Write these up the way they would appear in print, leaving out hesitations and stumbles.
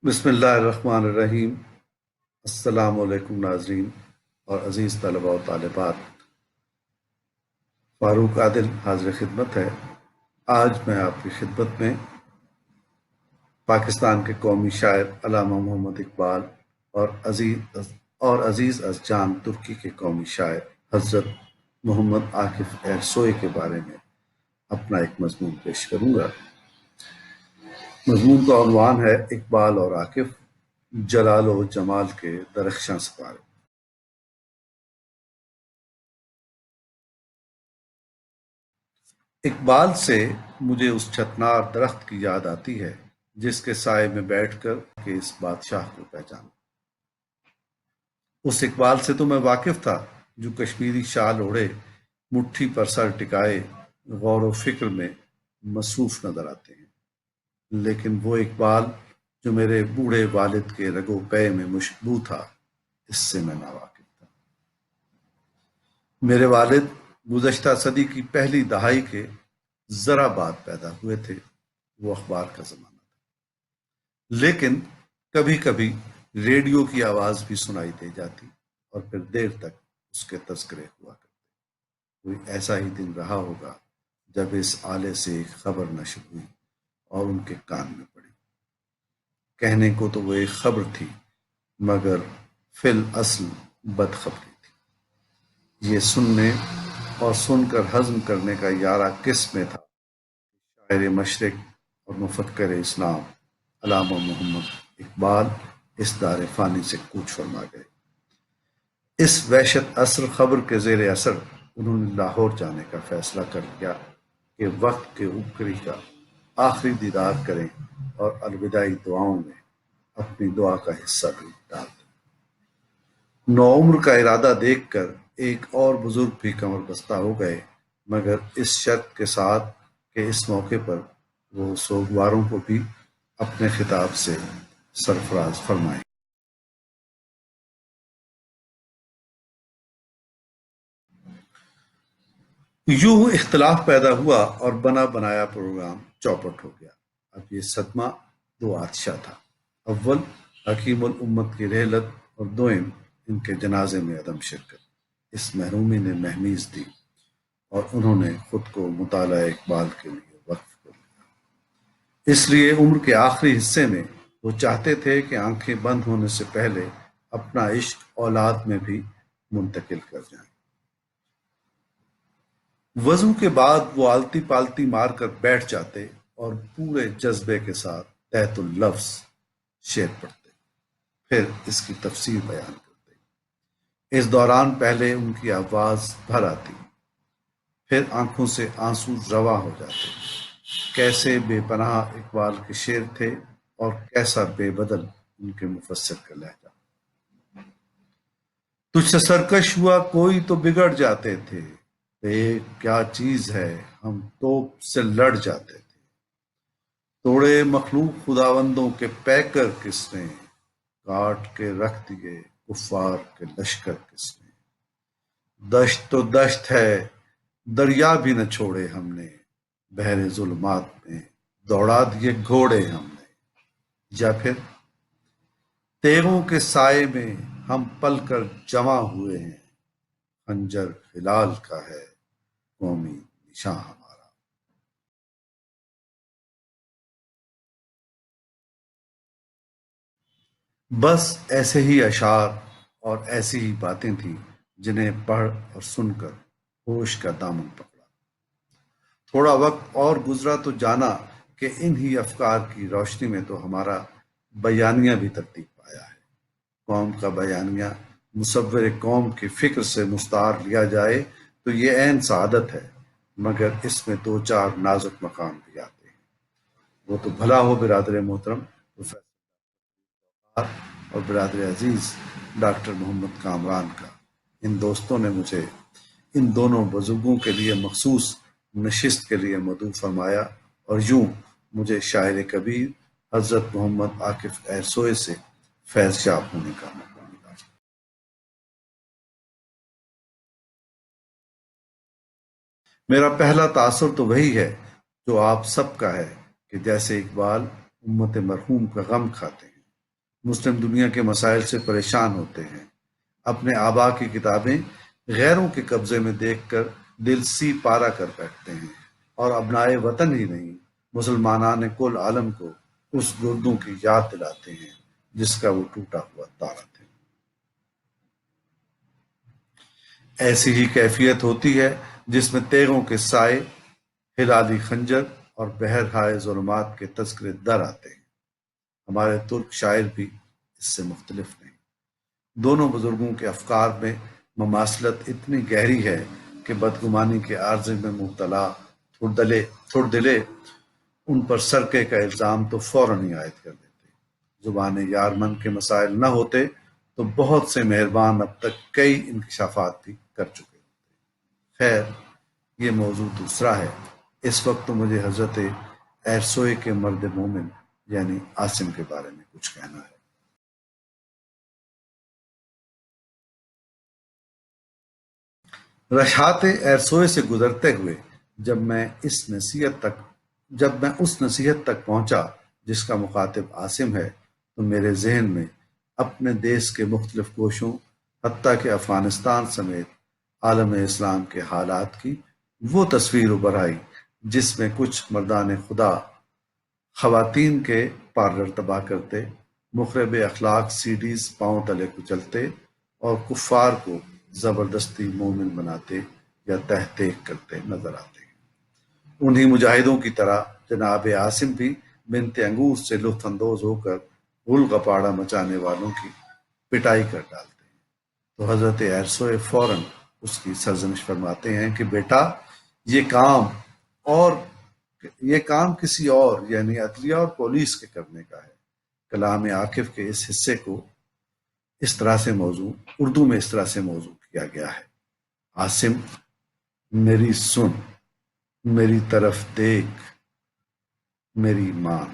بسم اللہ الرحمن الرحیم۔ السلام علیکم ناظرین اور عزیز طلباء و طالبات، فاروق عادل حاضر خدمت ہے۔ آج میں آپ کی خدمت میں پاکستان کے قومی شاعر علامہ محمد اقبال اور عزیز از جان ترکی کے قومی شاعر حضرت محمد عاکف ایرسوئی کے بارے میں اپنا ایک مضمون پیش کروں گا۔ مضمون کا عنوان ہے اقبال اور عاکف، جلال و جمال کے درخشاں ستارے۔ اقبال سے مجھے اس چھتنار درخت کی یاد آتی ہے جس کے سائے میں بیٹھ کر کے اس بادشاہ کو پہچانا۔ اس اقبال سے تو میں واقف تھا جو کشمیری شال اوڑھے، مٹھی پر سر ٹکائے، غور و فکر میں مصروف نظر آتے ہیں، لیکن وہ اقبال جو میرے بوڑھے والد کے رگ و پے میں مشبوع تھا، اس سے میں ناواقف تھا۔ میرے والد گزشتہ صدی کی پہلی دہائی کے ذرا بعد پیدا ہوئے تھے۔ وہ اخبار کا زمانہ تھا، لیکن کبھی کبھی ریڈیو کی آواز بھی سنائی دے جاتی اور پھر دیر تک اس کے تذکرے ہوا کرتے۔ کوئی ایسا ہی دن رہا ہوگا جب اس آلے سے ایک خبر نشر ہوئی اور ان کے کان میں پڑی۔ کہنے کو تو وہ ایک خبر تھی، مگر فی الاصل بدخبری تھی۔ یہ سننے اور سن کر ہضم کرنے کا یارہ کس میں تھا؟ شاعر مشرق اور مفکر اسلام علامہ محمد اقبال اس دار فانی سے کوچ فرما گئے۔ اس وحشت اثر خبر کے زیر اثر انہوں نے لاہور جانے کا فیصلہ کر لیا کہ وقت کے اوپری کا آخری دیدار کریں اور الوداعی دعاؤں میں اپنی دعا کا حصہ بھی ڈال دیں۔ نوعمر کا ارادہ دیکھ کر ایک اور بزرگ بھی کمر بستہ ہو گئے، مگر اس شرط کے ساتھ کہ اس موقع پر وہ سوگواروں کو بھی اپنے خطاب سے سرفراز فرمائیں۔ یوں اختلاف پیدا ہوا اور بنا بنایا پروگرام چوپٹ ہو گیا۔ اب یہ صدمہ دو آتشا تھا: اول حکیم الامت کی رحلت اور دوئم ان کے جنازے میں عدم شرکت۔ اس محرومی نے مہمیز دی اور انہوں نے خود کو مطالعہ اقبال کے لیے وقف کر دیا۔ اس لیے عمر کے آخری حصے میں وہ چاہتے تھے کہ آنکھیں بند ہونے سے پہلے اپنا عشق اولاد میں بھی منتقل کر جائیں۔ وضو کے بعد وہ آلتی پالتی مار کر بیٹھ جاتے اور پورے جذبے کے ساتھ تحت اللفظ شعر پڑھتے، پھر اس کی تفسیر بیان کرتے۔ اس دوران پہلے ان کی آواز بھر آتی، پھر آنکھوں سے آنسو رواں ہو جاتے۔ کیسے بے پناہ اقبال کے شعر تھے اور کیسا بے بدل ان کے مفسر کا لہجہ۔ تجھ سے سرکش ہوا کوئی تو بگڑ جاتے تھے، ایک کیا چیز ہے ہم توپ سے لڑ جاتے تھے۔ توڑے مخلوق خداوندوں کے پیکر کس نے، کاٹ کے رکھ دیے کفار کے لشکر کس نے۔ دشت تو دشت ہے دریا بھی نہ چھوڑے ہم نے، بحر ظلمات میں دوڑا دیے گھوڑے ہم نے۔ یا پھر تیغوں کے سائے میں ہم پل کر جمع ہوئے ہیں، خنجر ہلال کا ہے قومی نشاں ہمارا۔ بس ایسے ہی اشعار اور ایسی ہی باتیں تھیں جنہیں پڑھ اور سن کر ہوش کا دامن پکڑا۔ تھوڑا وقت اور گزرا تو جانا کہ انہی افکار کی روشنی میں تو ہمارا بیانیہ بھی ترتیب پایا ہے۔ قوم کا بیانیہ مصور قوم کی فکر سے مستعار لیا جائے تو یہ عین سعادت ہے، مگر اس میں دو چار نازک مقام بھی آتے ہیں۔ وہ تو بھلا ہو برادر محترم پروفیسر اور برادر عزیز ڈاکٹر محمد کامران کا۔ ان دوستوں نے مجھے ان دونوں بزرگوں کے لیے مخصوص نشست کے لیے مدعو فرمایا اور یوں مجھے شاعر کبیر حضرت محمد عاکف ایرسوئی سے فیض یاب ہونے کا موقع ملا۔ میرا پہلا تاثر تو وہی ہے جو آپ سب کا ہے کہ جیسے اقبال امت مرحوم کا غم کھاتے ہیں، مسلم دنیا کے مسائل سے پریشان ہوتے ہیں، اپنے آبا کی کتابیں غیروں کے قبضے میں دیکھ کر دل سی پارا کر بیٹھتے ہیں، اور ابنائے وطن ہی نہیں، مسلمانان کل عالم کو اس گردوں کی یاد دلاتے ہیں جس کا وہ ٹوٹا ہوا تارا تھے۔ ایسی ہی کیفیت ہوتی ہے جس میں تیغوں کے سائے، ہلالی خنجر اور بہرہائے ظلمات کے تذکرے در آتے ہیں۔ ہمارے ترک شاعر بھی اس سے مختلف نہیں۔ دونوں بزرگوں کے افکار میں مماثلت اتنی گہری ہے کہ بدگمانی کے عارضے میں مبتلا تھردلے ان پر سرقے کا الزام تو فوراً ہی عائد کر دیتے۔ زبان یارمن کے مسائل نہ ہوتے تو بہت سے مہربان اب تک کئی انکشافات بھی کر چکے ہوتے۔ خیر، یہ موضوع دوسرا ہے۔ اس وقت تو مجھے حضرت ایرسوئے کے مرد مومن یعنی عاصم کے بارے میں کچھ کہنا ہے۔ رشحات ایرسوئے سے گزرتے ہوئے جب میں اس نصیحت تک پہنچا جس کا مخاطب عاصم ہے، تو میرے ذہن میں اپنے دیس کے مختلف گوشوں، حتیٰ کہ افغانستان سمیت عالم اسلام کے حالات کی وہ تصویر ابھر آئی جس میں کچھ مردان خدا خواتین کے پارلر تباہ کرتے، مخرب اخلاق سی ڈیز پاؤں تلے کچلتے اور کفار کو زبردستی مومن بناتے یا تحقیق کرتے نظر آتے ہیں۔ انہی مجاہدوں کی طرح جناب عاصم بھی بنت انگور سے لطف اندوز ہو کر غل غپاڑہ مچانے والوں کی پٹائی کر ڈالتے ہیں، تو حضرت ایرسوئے فوراً اس کی سرزنش فرماتے ہیں کہ بیٹا، یہ کام اور یہ کام کسی اور یعنی عدلیہ اور پولیس کے کرنے کا ہے۔ کلام عاقف کے اس حصے کو اس طرح سے اردو میں اس طرح سے موضوع کیا گیا ہے: عاصم، میری سن، میری طرف دیکھ، میری مان،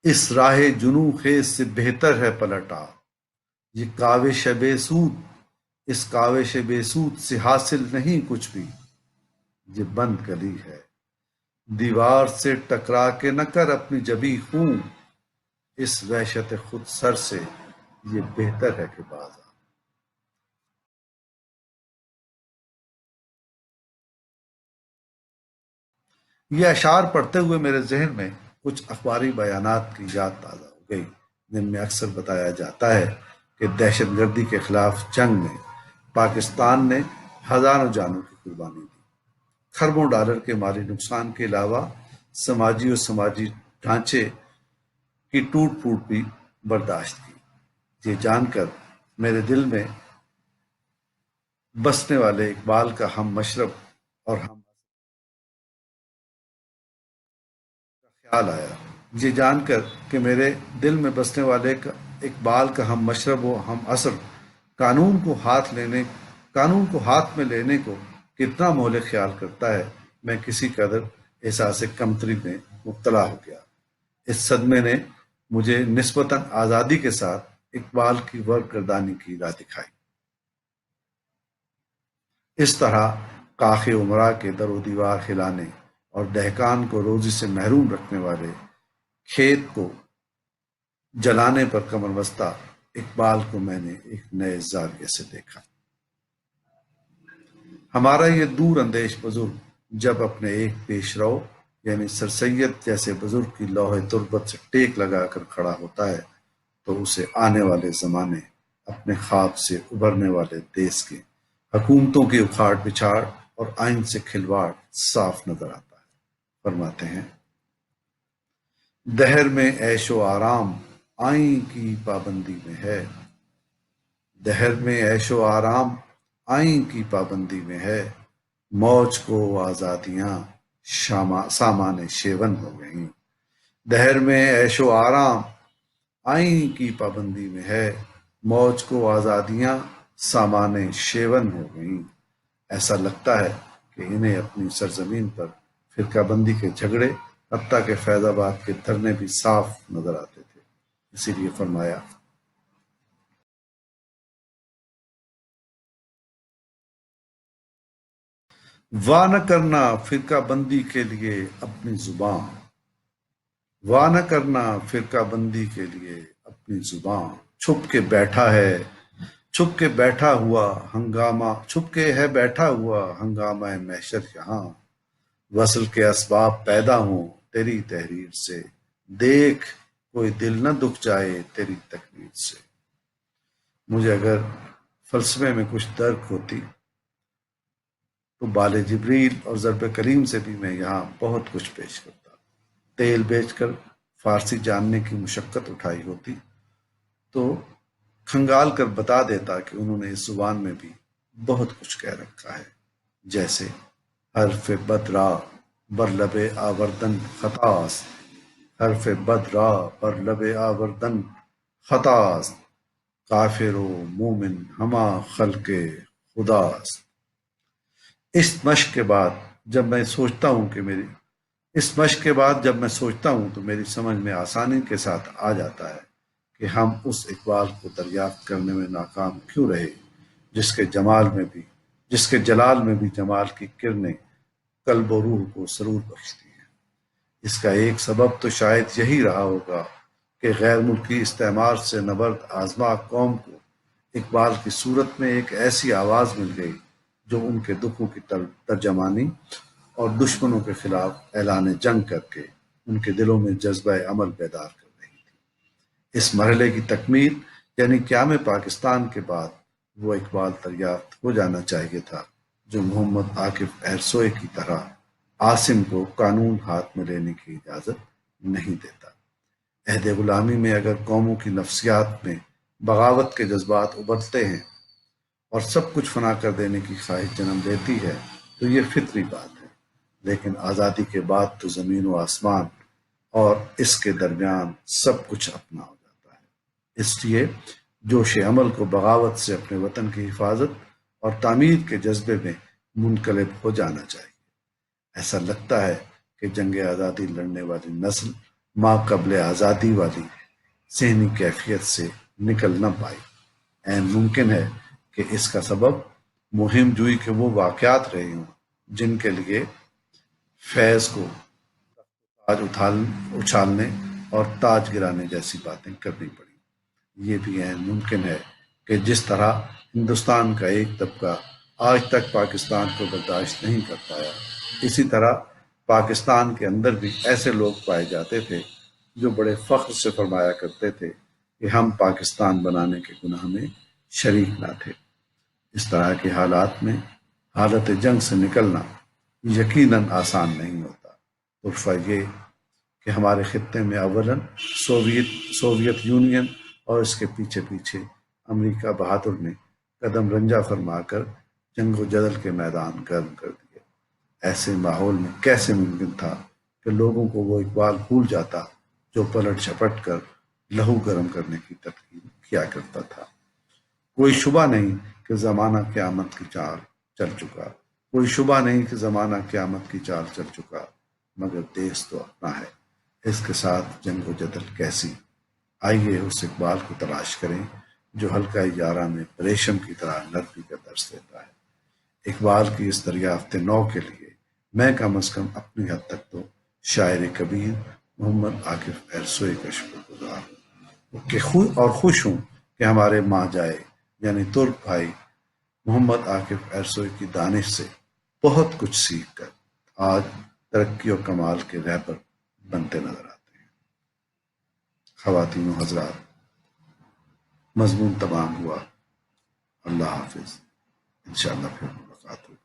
اس راہ جنوں خیز سے بہتر ہے پلٹا، یہ کاوش بے سود، اس کاوش بے سود سے حاصل نہیں کچھ بھی، یہ بند گلی ہے، دیوار سے ٹکرا کے نہ کر اپنی جبی خون، اس وحشت خود سر سے یہ بہتر ہے کہ باز آ۔ یہ اشعار پڑھتے ہوئے میرے ذہن میں کچھ اخباری بیانات کی یاد تازہ ہو گئی، جن میں اکثر بتایا جاتا ہے کہ دہشت گردی کے خلاف جنگ میں پاکستان نے ہزاروں جانوں کی قربانی دی، کھربوں ڈالر کے مالی نقصان کے علاوہ سماجی ڈھانچے کی ٹوٹ پھوٹ بھی برداشت کی۔ یہ جان کر میرے دل میں بسنے والے اقبال کا ہم مشرب اور ہم خیال آیا۔ یہ جان کر کہ میرے دل میں بسنے والے اقبال کا ہم مشرب و ہم عصر قانون کو ہاتھ میں لینے کو کتنا مہلک خیال کرتا ہے، میں کسی قدر احساس کمتری میں مبتلا ہو گیا۔ اس صدمے نے مجھے نسبتاً آزادی کے ساتھ اقبال کی ورق گردانی کی راہ دکھائی۔ اس طرح کاخ عمرا کے در و دیوار ہلانے اور دہقان کو روزی سے محروم رکھنے والے کھیت کو جلانے پر کمر بستہ اقبال کو میں نے ایک نئے زاویے سے دیکھا۔ ہمارا یہ دور اندیش بزرگ جب اپنے ایک پیش رو یعنی سر سید جیسے بزرگ کی لوح تربت سے ٹیک لگا کر کھڑا ہوتا ہے تو اسے آنے والے زمانے، اپنے خواب سے ابھرنے والے دیس کے حکومتوں کی اکھاڑ پچھاڑ اور آئین سے کھلواڑ صاف نظر آتا ہے۔ فرماتے ہیں: دہر میں عیش و آرام آئین کی پابندی میں ہے، دہر میں عیش و آرام آئین کی پابندی میں ہے، موج کو آزادیاں سامان شیون ہو گئیں، دہر میں عیش و آرام آئین کی پابندی میں ہے، موج کو آزادیاں سامان شیون ہو گئیں۔ ایسا لگتا ہے کہ انہیں اپنی سرزمین پر فرقہ بندی کے جھگڑے، حتیٰ کہ فیض آباد کے دھرنے بھی صاف نظر آتے تھے۔ اسی لیے فرمایا: وا نہ کرنا فرقہ بندی کے لیے اپنی زبان، وا نہ کرنا فرقہ بندی کے لیے اپنی زباں، چھپ کے بیٹھا ہے، چھپ کے بیٹھا ہوا ہنگامہ، چھپ کے ہے بیٹھا ہوا ہنگامہ محشر یہاں، وصل کے اسباب پیدا ہوں تیری تحریر سے، دیکھ کوئی دل نہ دکھ جائے تیری تقریر سے۔ مجھے اگر فلسفے میں کچھ درک ہوتی تو بال جبریل اور ضرب کریم سے بھی میں یہاں بہت کچھ پیش کرتا۔ تیل بیچ کر فارسی جاننے کی مشقت اٹھائی ہوتی تو کھنگال کر بتا دیتا کہ انہوں نے اس زبان میں بھی بہت کچھ کہہ رکھا ہے، جیسے حرف بد را بر لب آوردن خطاست، حرف بد را بر لب آوردن خطاست، کافر و مومن ہما خلق خداست۔ اس مشق کے بعد جب میں سوچتا ہوں کہ میری اس مشق کے بعد جب میں سوچتا ہوں تو میری سمجھ میں آسانی کے ساتھ آ جاتا ہے کہ ہم اس اقبال کو دریافت کرنے میں ناکام کیوں رہے جس کے جلال میں بھی جمال کی کرنیں قلب و روح کو سرور بخشتی ہیں۔ اس کا ایک سبب تو شاید یہی رہا ہوگا کہ غیر ملکی استعمار سے نبرد آزما قوم کو اقبال کی صورت میں ایک ایسی آواز مل گئی جو ان کے دکھوں کی ترجمانی اور دشمنوں کے خلاف اعلان جنگ کر کے ان کے دلوں میں جذبہ عمل بیدار کر رہی تھی۔ اس مرحلے کی تکمیل یعنی قیام پاکستان کے بعد وہ اقبال دریافت ہو جانا چاہیے تھا جو محمد عاکف ایرسوے کی طرح عاصم کو قانون ہاتھ میں لینے کی اجازت نہیں دیتا۔ عہد غلامی میں اگر قوموں کی نفسیات میں بغاوت کے جذبات ابلتے ہیں اور سب کچھ فنا کر دینے کی خواہش جنم لیتی ہے تو یہ فطری بات ہے، لیکن آزادی کے بعد تو زمین و آسمان اور اس کے درمیان سب کچھ اپنا ہو جاتا ہے۔ اس لیے جوش عمل کو بغاوت سے اپنے وطن کی حفاظت اور تعمیر کے جذبے میں منقلب ہو جانا چاہیے۔ ایسا لگتا ہے کہ جنگ آزادی لڑنے والی نسل ماں قبل آزادی والی ذہنی کیفیت سے نکل نہ پائی۔ عین ممکن ہے کہ اس کا سبب مہم جوئی کے وہ واقعات رہے ہوں جن کے لیے فیض کو تاج اچھالنے اور تاج گرانے جیسی باتیں کرنی پڑی۔ یہ بھی عین ممکن ہے کہ جس طرح ہندوستان کا ایک طبقہ آج تک پاکستان کو برداشت نہیں کر پایا، اسی طرح پاکستان کے اندر بھی ایسے لوگ پائے جاتے تھے جو بڑے فخر سے فرمایا کرتے تھے کہ ہم پاکستان بنانے کے گناہ میں شریک نہ تھے۔ اس طرح کے حالات میں حالت جنگ سے نکلنا یقیناً آسان نہیں ہوتا۔ طرفہ یہ کہ ہمارے خطے میں اولاً سوویت یونین اور اس کے پیچھے پیچھے امریکہ بہادر نے قدم رنجہ فرما کر جنگ و جدل کے میدان گرم کر دیے۔ ایسے ماحول میں کیسے ممکن تھا کہ لوگوں کو وہ اقبال بھول جاتا جو پلٹ جھپٹ کر لہو گرم کرنے کی تدبیر کیا کرتا تھا۔ کوئی شبہ نہیں کہ زمانہ قیامت کی چال چل چکا، کوئی شبہ نہیں کہ زمانہ قیامت کی چال چل چکا، مگر دیس تو اپنا ہے، اس کے ساتھ جنگ و جدل کیسی؟ آئیے اس اقبال کو تلاش کریں جو حلقہ یارہ میں ریشم کی طرح نرمی کا درس دیتا ہے۔ اقبال کی اس دریافت نو کے لیے میں کم از کم اپنی حد تک تو شاعر کبیر محمد عاکف ایرسوے کا شکر گزار ہوں اور خوش ہوں کہ ہمارے ماں جائے یعنی ترک بھائی محمد عاکف ایرسوے کی دانش سے بہت کچھ سیکھ کر آج ترقی و کمال کے رہبر بنتے نظر آتے ہیں۔ خواتین و حضرات، مضمون تمام ہوا۔ اللہ حافظ، انشاءاللہ پھر ملاقات ہوگی۔